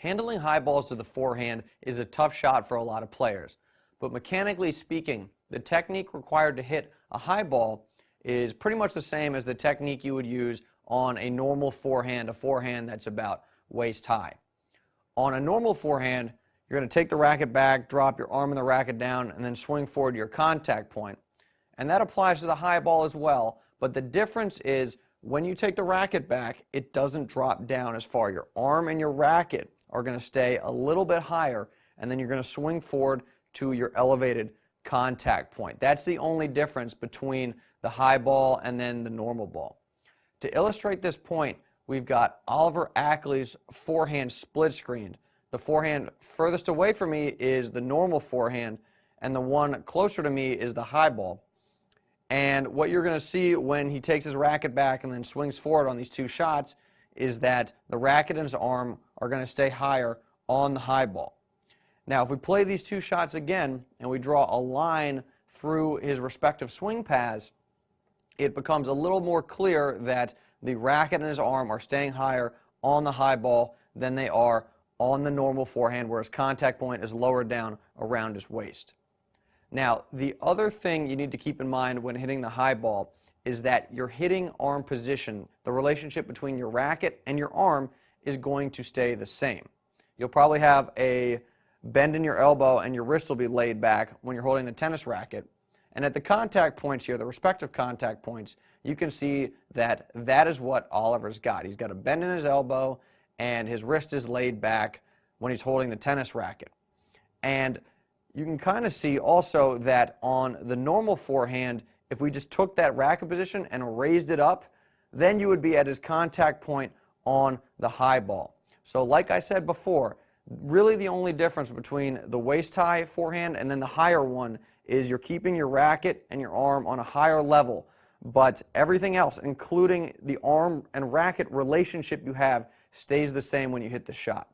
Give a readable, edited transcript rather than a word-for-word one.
Handling high balls to the forehand is a tough shot for a lot of players, but mechanically speaking, the technique required to hit a high ball is pretty much the same as the technique you would use on a normal forehand, a forehand that's about waist high. On a normal forehand, you're going to take the racket back, drop your arm and the racket down, and then swing forward to your contact point. And that applies to the high ball as well, but the difference is when you take the racket back, it doesn't drop down as far. Your arm and your racket are going to stay a little bit higher, and then you're going to swing forward to your elevated contact point. That's the only difference between the high ball and then the normal ball. To illustrate this point, we've got Oliver Ackley's forehand split screened. The forehand furthest away from me is the normal forehand, and the one closer to me is the high ball. And what you're going to see when he takes his racket back and then swings forward on these two shots is that the racket and his arm are going to stay higher on the high ball. Now, if we play these two shots again and we draw a line through his respective swing paths, it becomes a little more clear that the racket and his arm are staying higher on the high ball than they are on the normal forehand, where his contact point is lower down around his waist. Now, the other thing you need to keep in mind when hitting the high ball is that your hitting arm position, the relationship between your racket and your arm, is going to stay the same. You'll probably have a bend in your elbow and your wrist will be laid back when you're holding the tennis racket. And at the contact points here, the respective contact points, you can see that that is what Oliver's got. He's got a bend in his elbow and his wrist is laid back when he's holding the tennis racket. And you can kind of see also that on the normal forehand, if we just took that racket position and raised it up, then you would be at his contact point on the high ball. So like I said before, really the only difference between the waist-high forehand and then the higher one is you're keeping your racket and your arm on a higher level, but everything else, including the arm and racket relationship you have, stays the same when you hit the shot.